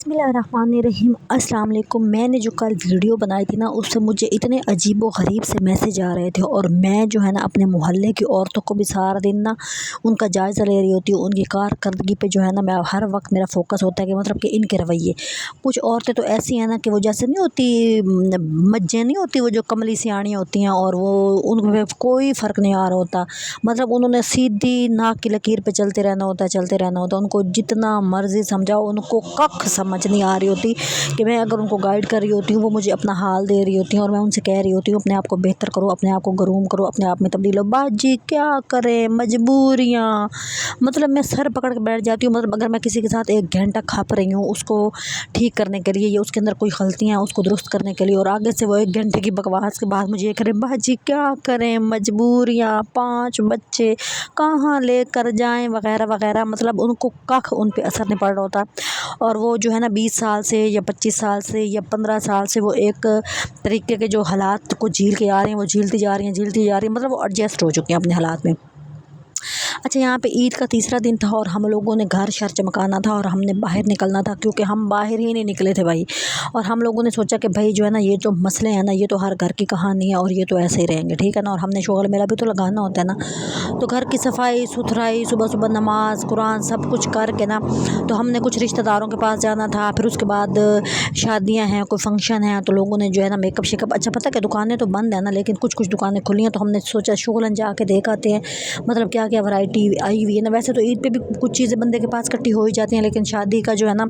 बिस्मिल्लाहिर्रहमानिर्रहीम। अस्सलाम वालेकुम। मैंने जो कल वीडियो बनाई थी ना, उससे मुझे इतने अजीब व गरीब से मैसेज आ रहे थे और मैं जो है ना अपने मोहल्ले की औरतों को भी सारा दिन ना उनका जायज़ा ले रही होती हूँ। उनकी कारकर्दगी पे जो है ना मैं हर वक्त मेरा फोकस होता है कि मतलब कि इनके रवैये। कुछ औरतें तो ऐसी हैं ना कि वो जैसे नहीं होती मज्जें नहीं होती, वो जो कमली सियाणियाँ होती हैं और वो उनमें कोई फ़र्क नहीं आ रहा होता। मतलब उन्होंने सीधी नाक की लकीर पे चलते रहना होता है, चलते रहना होता है। उनको जितना मर्ज़ी समझाओ उनको कख समझ नहीं आ रही होती कि मैं अगर उनको गाइड कर रही होती हूँ, वो मुझे अपना हाल दे रही होती हैं और मैं उनसे कह रही होती हूँ अपने आप को बेहतर करो, अपने आप को ग्रूम करो, अपने आप में तब्दील हो। बाजी क्या करें, मजबूरियाँ। मतलब मैं सर पकड़ के बैठ जाती हूँ। मतलब अगर मैं किसी के साथ 1 घंटा खप रही हूँ उसको ठीक करने के लिए या उसके अंदर कोई गलतियाँ हैं उसको दुरुस्त करने के लिए, और आगे से वो 1 घंटे की बकवास के बाद मुझे ये करे, बाजी क्या करें, मजबूरियाँ, 5 बच्चे कहाँ लेकर जाएं वगैरह वगैरह। मतलब उनको कख उन पे असर नहीं पड़ रहा होता। और वो जो है ना 20 साल से या 25 साल से या 15 साल से वो एक तरीके के जो हालात को झील के आ रहे हैं, वो झीलती जा रही हैं, झीलती जा रही हैं। मतलब वो एडजस्ट हो चुके हैं अपने हालात में। अच्छा, यहाँ पे ईद का तीसरा दिन था और हम लोगों ने घर शर चमकाना था और हमने बाहर निकलना था, क्योंकि हम बाहर ही नहीं निकले थे भाई। और हम लोगों ने सोचा कि भाई जो है ना ये जो मसले हैं ना, ये तो हर घर की कहानी है और ये तो ऐसे ही रहेंगे, ठीक है ना। और हमने शोगल मेला भी तो लगाना होता है ना, तो घर की सफाई सुथराई, सुबह सुबह नमाज कुरान सब कुछ करके ना, तो हमने कुछ रिश्तेदारों के पास जाना था। फिर उसके बाद शादियाँ हैं, कोई फंक्शन है, तो लोगों ने जो है ना मेकअप शेकअप। अच्छा, पता क्या, दुकानें तो बंद है ना, लेकिन कुछ कुछ दुकानें खुली हैं, तो हमने सोचा शोगलन जा के देख आते हैं मतलब क्या क्या वैरायटी आई हुई है ना। वैसे तो ईद पे भी कुछ चीज़ें बंदे के पास इकट्ठी हो ही जाती हैं, लेकिन शादी का जो है ना,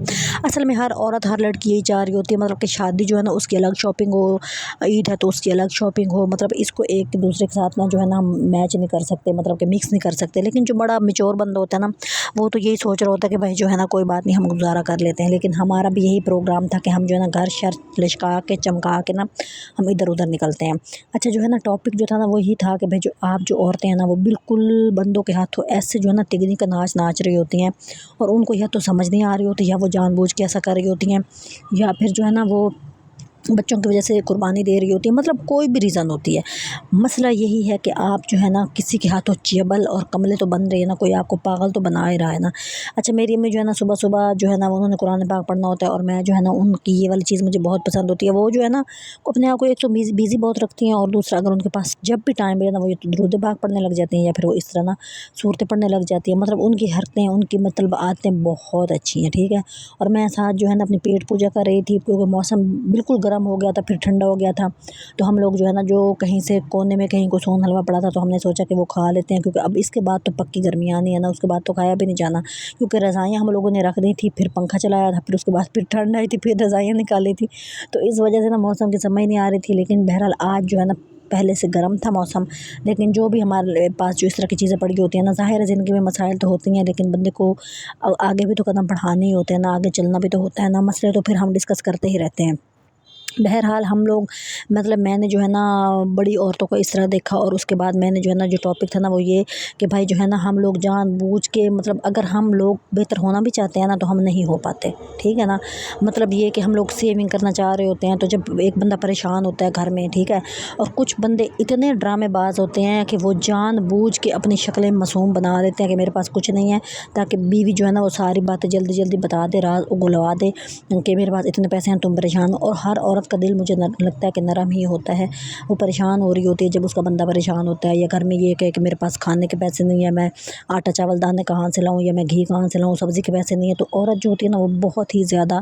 असल में हर औरत हर लड़की यही चाह रही होती है, मतलब कि शादी जो है ना उसकी अलग शॉपिंग हो, ईद है तो उसकी अलग शॉपिंग हो। मतलब इसको एक दूसरे के साथ ना जो है ना हम मैच नहीं कर सकते, मतलब कि मिक्स नहीं कर सकते। लेकिन जो बड़ा मेच्योर बंदा होता है ना, वो तो यही सोच रहा होता है कि भाई जो है ना कोई बात नहीं, हम गुजारा कर लेते हैं। लेकिन हमारा भी यही प्रोग्राम था कि हम जो है ना घर शर लिशका के चमका के ना हम इधर उधर निकलते हैं। अच्छा, जो है ना टॉपिक जो था ना वो यही था कि भाई जो आप जो औरतें हैं ना, वो बिल्कुल बंदों के हाथों ऐसे जो है ना तिगनी का नाच नाच रही होती हैं, और उनको या तो समझ नहीं आ रही होती, या वो जानबूझ के ऐसा कर रही होती हैं, या फिर जो है ना वो बच्चों की वजह से कुर्बानी दे रही होती है। मतलब कोई भी रीज़न होती है। मसला यही है कि आप जो है ना किसी के हाथों चबल और कमले तो बन रही है ना, कोई आपको पागल तो बना ही रहा है ना। अच्छा, मेरी अम्मी जो है ना सुबह सुबह जो है ना उन्होंने कुरान पाक पढ़ना होता है, और मैं जो है ना उनकी ये वाली चीज़ मुझे बहुत पसंद होती है। वो जो है ना अपने आप को एक तो बिज़ी बहुत रखती हैं, और दूसरा अगर उनके पास जब भी टाइम मिले ना, वो ये तो दुरूद पाक पढ़ने लग जाती हैं या फिर वो इस तरह ना सूरतें पढ़ने लग जाती हैं। मतलब उनकी हरकतें, उनकी मतलब आदतें बहुत अच्छी हैं, ठीक है। और मैं साथ जो है ना अपनी पेट पूजा कर रही थी, क्योंकि मौसम बिल्कुल गर्म हो गया था, फिर ठंडा हो गया था। तो हम लोग जो है ना, जो कहीं से कोने में कहीं को सोन हलवा पड़ा था, तो हमने सोचा कि वो खा लेते हैं, क्योंकि अब इसके बाद तो पक्की गर्मी आनी है ना, उसके बाद तो खाया भी नहीं जाना। क्योंकि रज़ाइयाँ हम लोगों ने रख दी थी, फिर पंखा चलाया था, फिर उसके बाद फिर ठंड आई थी, फिर रज़ाइयाँ निकाली थी। तो इस वजह से ना मौसम की समझ नहीं आ रही थी। लेकिन बहरहाल आज जो है ना पहले से गर्म था मौसम। लेकिन जो भी हमारे पास जो इस तरह की चीज़ें पड़ी होती हैं ना, ज़ाहिर है ज़िंदगी में मसाइल तो होती हैं, लेकिन बंदे को आगे भी तो कदम बढ़ाने ही होते हैं ना, आगे चलना भी तो होता है ना। मसले तो फिर हम डिस्कस करते ही रहते हैं। बहरहाल हम लोग, मतलब मैंने जो है ना बड़ी औरतों को इस तरह देखा, और उसके बाद मैंने जो है ना जो टॉपिक था ना वो ये कि भाई जो है ना हम लोग जानबूझ के, मतलब अगर हम लोग बेहतर होना भी चाहते हैं ना तो हम नहीं हो पाते, ठीक है ना। मतलब ये कि हम लोग सेविंग करना चाह रहे होते हैं, तो जब एक बंदा परेशान होता है घर में, ठीक है, और कुछ बंदे इतने ड्रामेबाज होते हैं कि वो जानबूझ के अपनी शक्लें मासूम बना देते हैं कि मेरे पास कुछ नहीं है, ताकि बीवी जो है ना वो सारी बातें जल्दी जल्दी बता दे, राज उगलवा दे कि मेरे पास इतने पैसे हैं, तुम परेशान हो। और हर औरत का दिल मुझे लगता है कि नरम ही होता है। वो परेशान हो रही होती है जब उसका बंदा परेशान होता है, या घर में ये कहे कि मेरे पास खाने के पैसे नहीं है, मैं आटा चावल दाने कहाँ से लाऊं, या मैं घी कहाँ से लाऊं, सब्ज़ी के पैसे नहीं है। तो औरत जो होती है ना वो बहुत ही ज़्यादा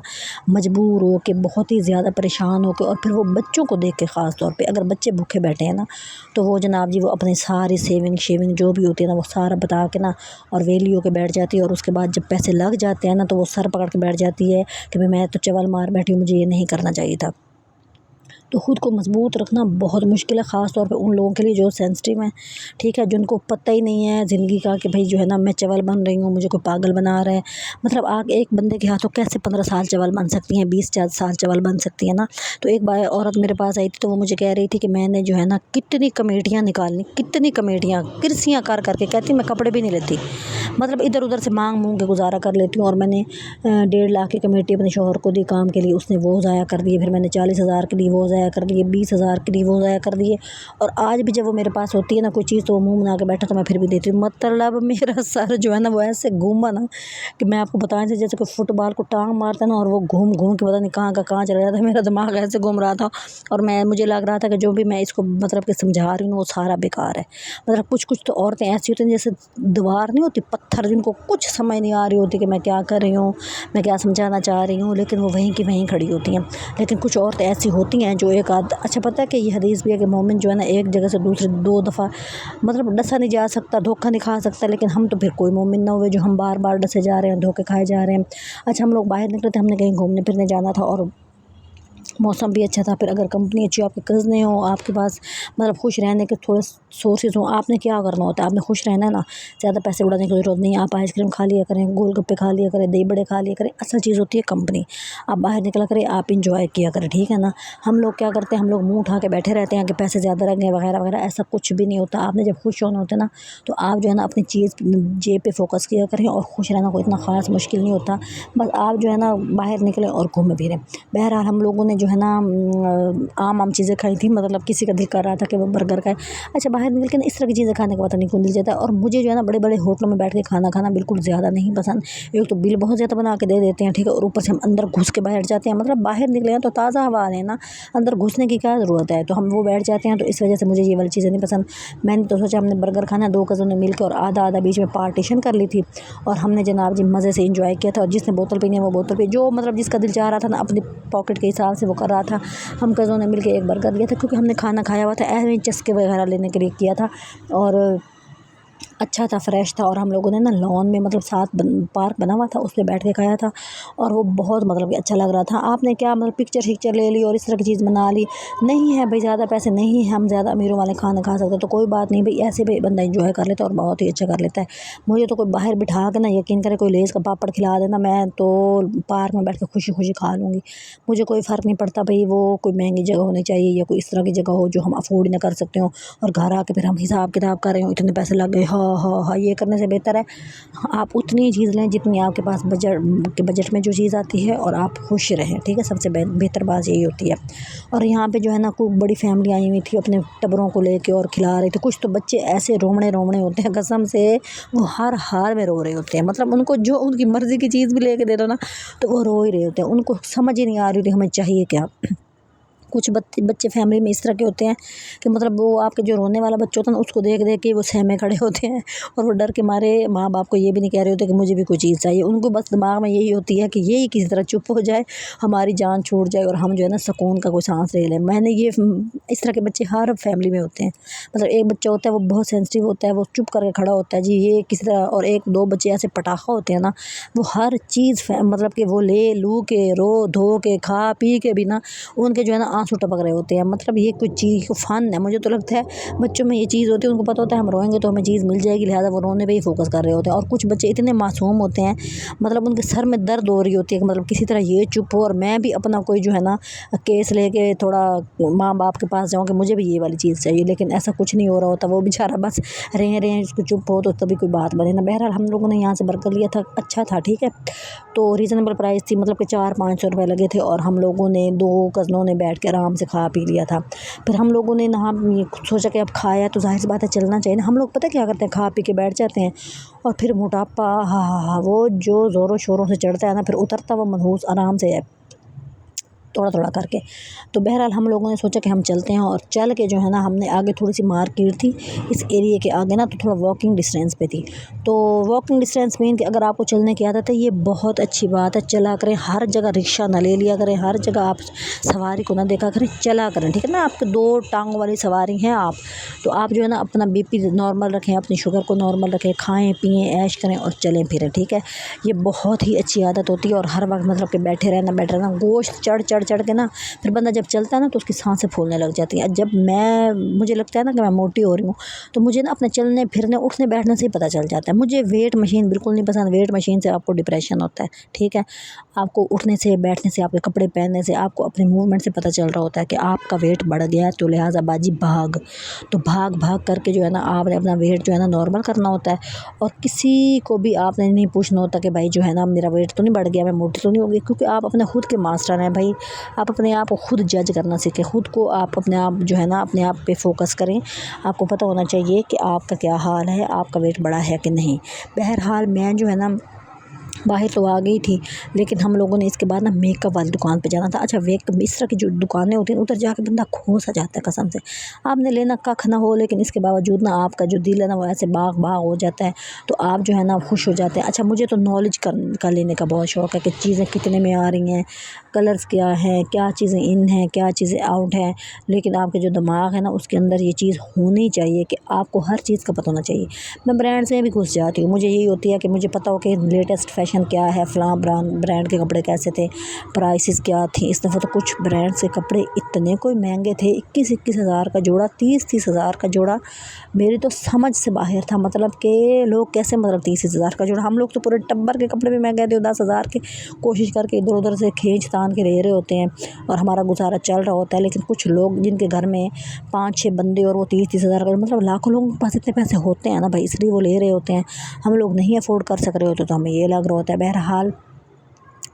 मजबूर हो के, बहुत ही ज़्यादा परेशान हो के, और फिर वो बच्चों को देख के ख़ास तौर पे, अगर बच्चे भूखे बैठे हैं ना, तो वो जनाब जी वो अपनी सारी सेविंग शेविंग जो भी होती है ना वो सारा बता के ना और वेली होके बैठ जाती है। और उसके बाद जब पैसे लग जाते हैं ना, तो वो सर पकड़ के बैठ जाती है कि भाई मैं तो चवल मार बैठी हूँ, मुझे ये नहीं करना चाहिए था। तो ख़ुद को मजबूत रखना बहुत मुश्किल है, ख़ास तौर पे उन लोगों के लिए जो सेंसिटिव हैं, ठीक है, जिनको पता ही नहीं है ज़िंदगी का कि भाई जो है ना मैं चवल बन रही हूँ, मुझे कोई पागल बना रहा है। मतलब आग एक बंदे के हाथों कैसे 15 साल चवल बन सकती हैं, 20 साल चवल बन सकती है ना। तो एक बार औरत मेरे पास आई थी, तो वो मुझे कह रही थी कि मैंने जो है ना कितनी कमेटियाँ निकालनी, कितनी कमेटियाँ किरसियाँ कर करके, कहती मैं कपड़े भी नहीं लेती, मतलब इधर उधर से मांग मूंग के गुजारा कर लेती हूँ। और मैंने 1.5 लाख की कमेटी अपने शौहर को दी काम के लिए, उसने वो ज़ाया कर दी। फिर मैंने 40,000 की दी, वो ज़ाया कर दिए, 20,000 करीब वो ज़ाया कर दिए। और आज भी जब वो मेरे पास होती है ना कोई चीज़, तो वो मुँह बना के बैठा तो मैं फिर भी देती हूँ। मतलब मेरा सर जो है ना वो ऐसे घूमा ना कि मैं आपको बताने से जैसे कोई फुटबॉल को टांग मारता है ना, और वो घूम घूम के पता नहीं कहाँ का कहाँ चला जाता है। मेरा दिमाग ऐसे घूम रहा था, और मुझे लग रहा था कि जो भी मैं इसको मतलब कि समझा रही हूँ वो सारा बेकार है। मतलब कुछ कुछ तो औरतें ऐसी होती हैं जैसे दीवार नहीं होती, पत्थर, जिनको कुछ समझ नहीं आ रही होती कि मैं क्या कर रही हूँ, मैं क्या समझाना चाह रही हूँ, लेकिन वो वहीं की वहीं खड़ी होती हैं। लेकिन कुछ औरतें ऐसी होती हैं जो एक आध, अच्छा पता है कि ये हदीस भी है कि मोमिन जो है ना एक जगह से दूसरे 2 दफ़ा मतलब डसा नहीं जा सकता, धोखा नहीं खा सकता। लेकिन हम तो फिर कोई मोमिन ना हुए जो हम बार बार डसे जा रहे हैं, धोखे खाए जा रहे हैं। अच्छा, हम लोग बाहर निकले थे, हमने कहीं घूमने फिरने जाना था, और मौसम भी अच्छा था। फिर अगर कंपनी अच्छी हो, आपके कज़ने हो, आपके पास मतलब खुश रहने के थोड़े सोर्सेज हों, आपने क्या करना होता है, आपने खुश रहना है ना, ज़्यादा पैसे उड़ाने की ज़रूरत नहीं है। आप आइसक्रीम खा लिया करें, गोलगप्पे खा लिया करें, दही बड़े खा लिया करें, असल चीज़ होती है कंपनी। आप बाहर निकला करें, आप इंजॉय किया करें, ठीक है ना। हम लोग क्या करते हैं, हम लोग मुँह उठा के बैठे रहते हैं कि पैसे ज़्यादा लग गए वगैरह वगैरह, ऐसा कुछ भी नहीं होता। आपने जब खुश होना होता है ना, तो आप जो है ना अपनी चीज़ जेब पे फोकस किया करें, और खुश रहना कोई इतना ख़ास मुश्किल नहीं होता। बस आप जो है ना बाहर निकलें और घूमें फिरें। बहरहाल हम लोगों ने जो है ना आम चीज़ें खाई थी, मतलब किसी का दिल कर रहा था कि वो बर्गर खाए। अच्छा, बाहर निकल के ना इस तरह की चीज़ें खाने का पता नहीं क्यों दिल जाता है। और मुझे जो है ना बड़े बड़े होटलों में बैठ के खाना खाना बिल्कुल ज़्यादा नहीं पसंद। एक तो बिल बहुत ज़्यादा बना के दे देते हैं, ठीक है, और ऊपर से हम अंदर घुस के बैठ जाते हैं। मतलब बाहर निकले हैं तो ताज़ा हवा लें ना, अंदर घुसने की क्या ज़रूरत है। तो हम वो बैठ जाते हैं, तो इस वजह से मुझे ये वाली चीज़ें नहीं पसंद। मैंने तो सोचा हमने बर्गर खाना है, 2 कज़नों ने मिल के, और आधा आधा बीच में पार्टीशन कर ली थी, और हमने जनाब जी मज़े से इंजॉय किया था। और जिसने बोतल पीनी है वो बोतल पी, जो मतलब जिसका दिल चाह रहा था ना अपनी पॉकेट के हिसाब से वो कर रहा था। हम कज़नों ने मिल के एक बर्गर लिया था, क्योंकि हमने खाना खाया हुआ था, ऐसे ही चस्के वगैरह लेने के लिए किया था। और अच्छा था, फ्रेश था। और हम लोगों ने ना लॉन में मतलब साथ पार्क बना हुआ था, उस पे बैठ के खाया था, और वो बहुत मतलब कि अच्छा लग रहा था। आपने क्या मतलब पिक्चर शिक्चर ले ली और इस तरह की चीज़ बना ली, नहीं है भाई, ज़्यादा पैसे नहीं है, हम ज़्यादा अमीरों वाले खाना खा सकते, तो कोई बात नहीं भाई, ऐसे भी बंदा इंजॉय कर लेता है और बहुत ही अच्छा कर लेता है। मुझे तो कोई बाहर बिठा के ना, यकीन करे, कोई लेज़ का पापड़ खिला देना, मैं तो पार्क में बैठ के खुशी खुशी खा लूँगी। मुझे कोई फ़र्क नहीं पड़ता भाई वो कोई महंगी जगह होनी चाहिए या कोई इस तरह की जगह हो जो हम अफोर्ड ना कर सकते हो, और घर आके फिर हम हिसाब किताब कर रहे हो, इतने पैसे लग गए, हाँ हाँ हाँ, ये करने से बेहतर है आप उतनी चीज़ लें जितनी आपके पास बजट में जो चीज़ आती है, और आप खुश रहें, ठीक है। सबसे बेहतर बात यही होती है। और यहाँ पे जो है ना कोई बड़ी फैमिली आई हुई थी अपने टबरों को लेके और खिला रही थी। कुछ तो बच्चे ऐसे रोमड़े रोमड़े होते हैं कसम से, वो हर हाल में रो रहे होते हैं। मतलब उनको जो उनकी मर्ज़ी की चीज़ भी लेके दे दो ना, तो वो रो ही रहे होते हैं, उनको समझ ही नहीं आ रही होती हमें चाहिए क्या। कुछ बच्चे फैमिली में इस तरह के होते हैं कि मतलब वो आपके जो रोने वाला बच्चा होता है ना, उसको देख देख के वो सहमे खड़े होते हैं, और वो डर के मारे माँ बाप को ये भी नहीं कह रहे होते कि मुझे भी कोई चीज़ चाहिए। उनको बस दिमाग में यही होती है कि यही किसी तरह चुप हो जाए, हमारी जान छूट जाए, और हम जो है ना सुकून का कोई सांस ले लें। मैंने ये इस तरह के बच्चे हर फैमिली में होते हैं। मतलब एक बच्चा होता है वो बहुत सेंसिटिव होता है, वो चुप करके खड़ा होता है जी, ये किसी तरह। और एक दो बच्चे ऐसे पटाखा होते हैं ना, वो हर चीज़ मतलब कि वो ले लू के रो धो के खा पी के भी ना, उनके जो है ना आंसू टपक रहे होते हैं। मतलब ये कुछ चीज़ को फ़न है, मुझे तो लगता है बच्चों में ये चीज़ होती है, उनको पता होता है हम रोएंगे तो हमें चीज़ मिल जाएगी, लिहाजा वो रोने पे ही फोकस कर रहे होते हैं। और कुछ बच्चे इतने मासूम होते हैं, मतलब उनके सर में दर्द हो रही होती है कि मतलब किसी तरह ये चुप हो, और मैं भी अपना कोई जो है ना केस लेके थोड़ा माँ बाप के पास जाऊँ कि मुझे भी ये वाली चीज़ चाहिए, लेकिन ऐसा कुछ नहीं हो रहा होता। वो बेचारा बस रहे उसको चुप हो तो तभी कोई बात बने ना। बहरहाल हम लोगों ने यहाँ से बर्गर लिया था, अच्छा था, ठीक है, तो रीज़नेबल प्राइस थी, मतलब कि 400-500 रुपये लगे थे, और हम लोगों ने 2 कज़नों ने बैठ के आराम से खा पी लिया था। फिर हम लोगों ने नहा सोचा कि अब खाया तो ज़ाहिर सी बात है चलना चाहिए ना। हम लोग पता क्या करते हैं, खा पी के बैठ जाते हैं, और फिर मोटापा हाँ हाँ हाँ वो जो ज़ोरों शोरों से चढ़ता है ना, फिर उतरता वो मनहूस आराम से है, थोड़ा थोड़ा करके। तो बहरहाल हम लोगों ने सोचा कि हम चलते हैं, और चल के जो है ना हमने आगे थोड़ी सी मार्केट थी इस एरिया के आगे ना, तो थोड़ा वॉकिंग डिस्टेंस पे थी। तो वॉकिंग डिस्टेंस मीन कि अगर आपको चलने की आदत है, ये बहुत अच्छी बात है, चला करें। हर जगह रिक्शा ना ले लिया करें, हर जगह आप सवारी को ना देखा करें, चला करें, ठीक है ना। आपके 2 टांगों वाली सवारी हैं आप, तो आप जो है ना अपना बीपी नॉर्मल रखें, अपनी शुगर को नॉर्मल रखें, खाएँ पिएँ ऐश करें और चलें फिरें, ठीक है। ये बहुत ही अच्छी आदत होती है। और हर वक्त मतलब कि बैठे रहना गोश्त चढ़ चढ़ चढ़ के ना, फिर बंदा जब चलता है ना तो उसकी सांसें फूलने लग जाती हैं। जब मुझे लगता है ना कि मैं मोटी हो रही हूँ, तो मुझे ना अपने चलने फिरने उठने बैठने से ही पता चल जाता है। मुझे वेट मशीन बिल्कुल नहीं पसंद। वेट मशीन से आपको डिप्रेशन होता है, ठीक है। आपको उठने से बैठने से, आपके कपड़े पहनने से, आपको अपने मूवमेंट से पता चल रहा होता है कि आपका वेट बढ़ गया है, तो लिहाजा बाजी भाग। तो भाग भाग करके जो है ना आपने अपना वेट जो है ना नॉर्मल करना होता है। और किसी को भी आपने नहीं पूछना होता कि भाई जो है ना मेरा वेट तो नहीं बढ़ गया, मैं मोटी तो नहीं हो गई, क्योंकि आप अपने खुद के मास्टर हैं भाई। आप अपने आप को खुद जज करना सीखें, खुद को आप अपने आप जो है ना अपने आप पे फोकस करें। आपको पता होना चाहिए कि आपका क्या हाल है, आपका वेट बढ़ा है कि नहीं। बहरहाल मैं जो है ना बाहर तो आ गई थी, लेकिन हम लोगों ने इसके बाद ना मेकअप वाली दुकान पे जाना था। अच्छा, मेकअप इस तरह की जो दुकानें होती हैं उधर जाके बंदा खो सा जाता है कसम से। आपने लेना कख ना हो, लेकिन इसके बावजूद ना आपका जो दिल है ना वो ऐसे बाग बाग हो जाता है, तो आप जो है ना खुश हो जाते हैं। अच्छा, मुझे तो नॉलेज का लेने का बहुत शौक़ है कि चीज़ें कितने में आ रही हैं, कलर्स क्या हैं, क्या चीज़ें इन हैं, क्या चीज़ें आउट हैं। लेकिन आपके जो दिमाग है ना उसके अंदर ये चीज़ होनी चाहिए कि आपको हर चीज़ का पता होना चाहिए। मैं ब्रांड्स में भी घुस जाती हूँ, मुझे यही होती है कि मुझे पता हो कि लेटेस्ट फैशन क्या है, फ़लाँ ब्रांड के कपड़े कैसे थे, प्राइसेस क्या थी। इस दफ़ा तो कुछ ब्रांड से कपड़े इतने कोई महंगे थे, 21-21 हज़ार का जोड़ा, 30-30 हज़ार का जोड़ा। मेरी तो समझ से बाहर था, मतलब कि लोग कैसे, मतलब 30-30 हज़ार का जोड़ा। हम लोग तो पूरे टब्बर के कपड़े भी महंगे थे 10 हज़ार के, कोशिश करके इधर उधर से खींच तान के ले रहे होते हैं और हमारा गुजारा चल रहा होता है। लेकिन कुछ लोग जिनके घर में 5-6 बंदे और वो 30-30 हज़ार का, मतलब लाखों लोगों के पास इतने पैसे होते हैं ना भाई, इसलिए वो ले रहे होते हैं। हम लोग नहीं अफोर्ड कर सक रहे होते तो हमें ये लग रहा होता है। बहरहाल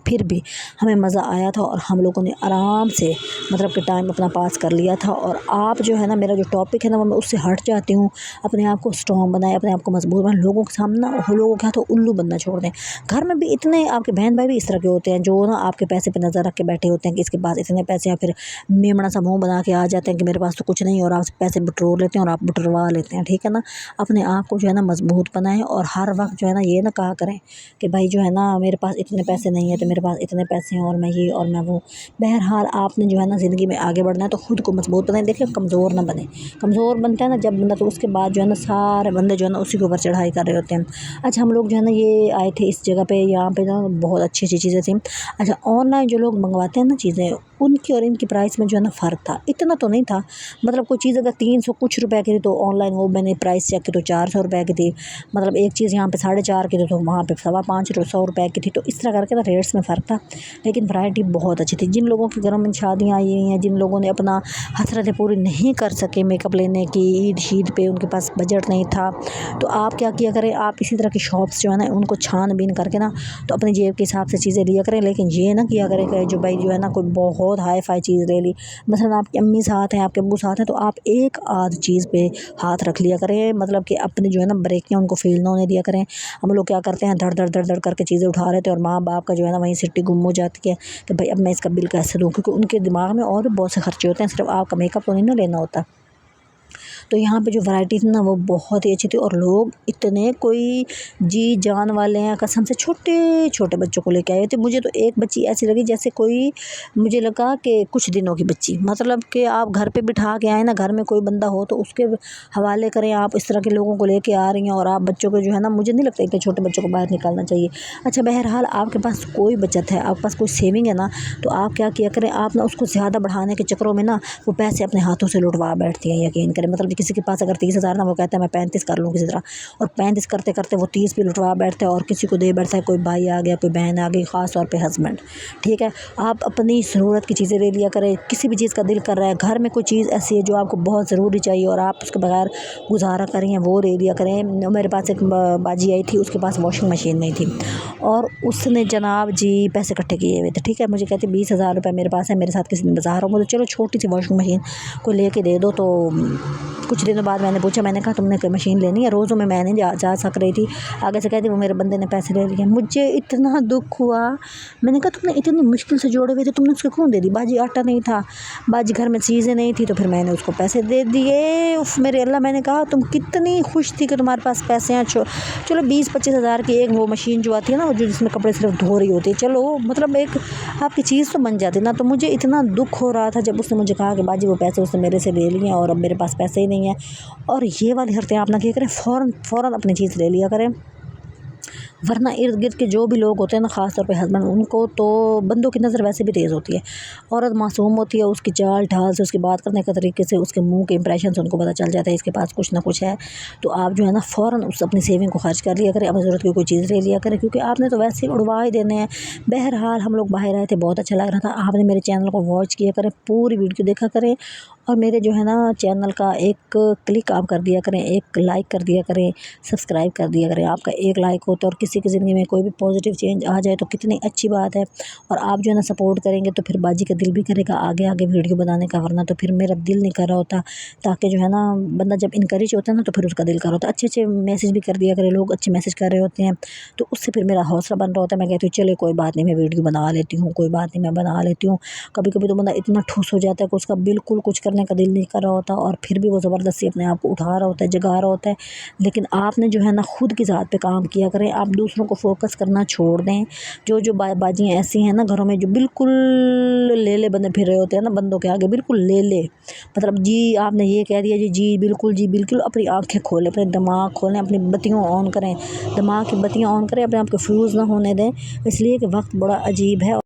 फिर भी हमें मज़ा आया था और हम लोगों ने आराम से मतलब कि टाइम अपना पास कर लिया था। और आप जो है ना, मेरा जो टॉपिक है ना वो मैं उससे हट जाती हूँ। अपने आप को स्ट्रॉन्ग बनाएं, अपने आप को मजबूत बनाएं, लोगों के सामने ना लोगों के हाथों उल्लू बनना छोड़ दें। घर में भी इतने आपके बहन भाई भी इस तरह के होते हैं जो ना आपके पैसे पे नज़र रख के बैठे होते हैं कि इसके पास इतने पैसे हैं, फिर मेमना सा मुँह बना के आ जाते हैं कि मेरे पास तो कुछ नहीं, और आप पैसे बटोर लेते हैं और आप बटोरवा लेते हैं, ठीक है ना। अपने आप को जो है ना मजबूत बनाएं और हर वक्त जो है ना ये ना कहा करें कि भाई जो है ना मेरे पास इतने पैसे नहीं है तो मेरे पास इतने पैसे हैं और मैं ये और मैं वो। बहरहाल आपने जो है ना ज़िंदगी में आगे बढ़ना है तो खुद को मजबूत बनाएं। देखिए, कमज़ोर ना बने, कमज़ोर बनता है ना जब बंदा, तो उसके बाद जो है ना सारे बंदे जो है ना उसी के ऊपर चढ़ाई कर रहे होते हैं। अच्छा, हम लोग जो है ना ये आए थे इस जगह पे, यहाँ पे ना बहुत अच्छी अच्छी चीज़ें थी। अच्छा, ऑनलाइन जो लोग मंगवाते हैं ना चीज़ें, उनकी और इनकी प्राइस में जो है ना फ़र्क था, इतना तो नहीं था। मतलब कोई चीज़ अगर 300 कुछ रुपए की थी तो ऑनलाइन वो मैंने प्राइस चेक की तो 400 रुपए की थी। मतलब एक चीज़ यहाँ पे 4.5 की थी तो वहाँ पे 525 रुपए की थी। तो इस तरह करके ना रेट्स में फ़र्क था, लेकिन वैरायटी बहुत अच्छी थी। जिन लोगों के घरों में शादियाँ आई हुई हैं, जिन लोगों ने अपना हसरतें पूरी नहीं कर सके मेकअप लेने की, ईद शीद पे उनके पास बजट नहीं था, तो आप क्या किया करें, आप इसी तरह की शॉप्स जो है ना उनको छानबीन करके ना तो अपने जेब के हिसाब से चीज़ें लिया करें। लेकिन ये ना किया करें कि जो भाई जो है ना कोई बहुत हाई फाई चीज़ ले ली, मसलन आपकी अम्मी साथ हैं, आपके अब्बू साथ हैं, तो आप एक आध चीज़ पे हाथ रख लिया करें। मतलब कि अपनी जो है ना ब्रेकें उनको फील ना होने दिया करें। हम लोग क्या करते हैं, धड़ धड़ धड़ धड़ करके चीज़ें उठा रहे थे और माँ बाप का जो है ना वहीं सिट्टी गुम हो जाती है कि भाई अब मैं इसका बिल कैसे दूँ, क्योंकि उनके दिमाग में और भी बहुत से खर्चे होते हैं, सिर्फ आपका मेकअप तो नहीं ना लेना होता। तो यहाँ पे जो वैरायटी थी ना वो बहुत ही अच्छी थी और लोग इतने कोई जी जान वाले हैं, कसम से छोटे छोटे बच्चों को लेके आए थे। मुझे तो एक बच्ची ऐसी लगी जैसे कोई, मुझे लगा कि कुछ दिनों की बच्ची, मतलब कि आप घर पे बिठा के आए ना, घर में कोई बंदा हो तो उसके हवाले करें। आप इस तरह के लोगों को लेके आ रही हैं और आप बच्चों को जो है ना, मुझे नहीं लगता इतने छोटे बच्चों को बाहर निकालना चाहिए। अच्छा, बहरहाल आपके पास कोई बचत है, आपके पास कोई सेविंग है ना, तो आप क्या किया करें, आप ना उसको ज़्यादा बढ़ाने के चक्करों में ना वो पैसे अपने हाथों से लुटवा बैठती हैं। यकीन करें, मतलब किसी के पास अगर 30 हज़ार ना, वो कहता है मैं 35 कर लूँ किसी तरह, और 35 करते करते वो 30 भी लुटवा बैठता है और किसी को दे बैठता है। कोई भाई आ गया, कोई बहन आ गई, ख़ास तौर पे हस्बैंड, ठीक है। आप अपनी ज़रूरत की चीज़ें ले लिया करें। किसी भी चीज़ का दिल कर रहा है, घर में कोई चीज़ ऐसी है जो आपको बहुत ज़रूरी चाहिए और आप उसके बगैर गुजारा कर रही हैं, वो ले लिया करें। मेरे पास एक बाजी आई थी, उसके पास वॉशिंग मशीन नहीं थी और उसने जनाब जी पैसे इकट्ठे किए हुए थे, ठीक है। मुझे कहती 20 हज़ार रुपये मेरे पास है, मेरे साथ किसी दिन बाज़ार हो, मुझे चलो छोटी सी वॉशिंग मशीन को लेके दे दो। तो कुछ दिनों बाद मैंने पूछा, मैंने कहा तुमने कोई मशीन लेनी है, रोज़ों में मैं नहीं जा सक रही थी। आगे से कहती वो मेरे बंदे ने पैसे ले लिए। मुझे इतना दुख हुआ, मैंने कहा तुमने इतनी मुश्किल से जोड़े हुए थे, तुमने उसको क्यों दे दी। बाजी आटा नहीं था, बाजी घर में चीज़ें नहीं थी, तो फिर मैंने उसको पैसे दे दिए। उफ मेरे अल्लाह, मैंने कहा तुम कितनी खुश थी कि तुम्हारे पास पैसे हैं। चलो 20-25 हज़ार की एक वो मशीन जो आती है ना, जो जिसमें कपड़े सिर्फ धो रही होती है, चलो मतलब एक आपकी चीज़ तो बन जाती ना। तो मुझे इतना दुख हो रहा था जब उसने मुझे कहा कि बाजी वो पैसे उसने मेरे से ले लिए और अब मेरे पास पैसे ही नहीं है। और ये वाली हरकतें आप ना किया करें, फ़ौरन अपनी चीज़ ले लिया करें, वरना इर्द गिर्द के जो भी लोग होते हैं ना, ख़ास तौर पे हस्बैंड, उनको तो बंदों की नज़र वैसे भी तेज़ होती है। औरत मासूम होती है, उसकी चाल ढाल से, उसकी बात करने के तरीके से, उसके मुंह के इंप्रेशन से उनको पता चल जाता है इसके पास कुछ ना कुछ है। तो आप जो है ना फ़ौरन उस अपनी सेविंग को खर्च कर लिया करें, अपनी ज़रूरत की कोई चीज़ ले लिया करें, क्योंकि आपने तो वैसे ही उड़वा ही देने हैं। बहरहाल हम लोग बाहर आए थे, बहुत अच्छा लग रहा था। आपने मेरे चैनल को वॉच किया करें, पूरी वीडियो देखा करें और मेरे जो है ना चैनल का एक क्लिक आप कर दिया करें, एक लाइक कर दिया करें, सब्सक्राइब कर दिया करें। आपका एक लाइक होता है और किसी किसी की ज़िंदगी में कोई भी पॉजिटिव चेंज आ जाए तो कितनी अच्छी बात है। और आप जो है ना सपोर्ट करेंगे तो फिर बाजी का दिल भी करेगा आगे आगे वीडियो बनाने का, वरना तो फिर मेरा दिल नहीं कर रहा होता। ताकि जो है ना बंदा जब इनकरेज होता है ना तो फिर उसका दिल कर रहा होता है। अच्छे अच्छे मैसेज भी कर दिया करें, लोग अच्छे मैसेज कर रहे होते हैं तो उससे फिर मेरा हौसला बन रहा होता है। मैं कहती हूँ चले कोई बात नहीं, मैं वीडियो बना लेती हूँ, कोई बात नहीं मैं बना लेती हूँ। कभी कभी तो बंदा इतना ठुस हो जाता है कि उसका बिल्कुल कुछ करने का दिल नहीं कर रहा होता और फिर भी वो ज़बरदस्ती अपने आप को उठा रहा होता है, जगा रहा होता है। लेकिन आपने जो है ना खुद की ज़ात पे काम किया करें, आप दूसरों को फोकस करना छोड़ दें। जो बाजियाँ ऐसी हैं ना घरों में जो बिल्कुल ले बंदे फिर रहे होते हैं ना, बंदों के आगे बिल्कुल ले मतलब जी आपने ये कह दिया जी बिल्कुल अपनी आंखें खोलें, अपने दिमाग खोलें, अपनी बत्तियों ऑन करें, दिमाग की बत्तियाँ ऑन करें, अपने आप को फ्यूज़ ना होने दें। इसलिए कि वक्त बड़ा अजीब है।